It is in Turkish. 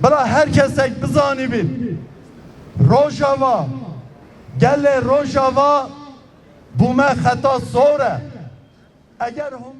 Bıra herkesek bizani bin. Rojava, gelle Rojava, bu me hata sonra. Eğer hum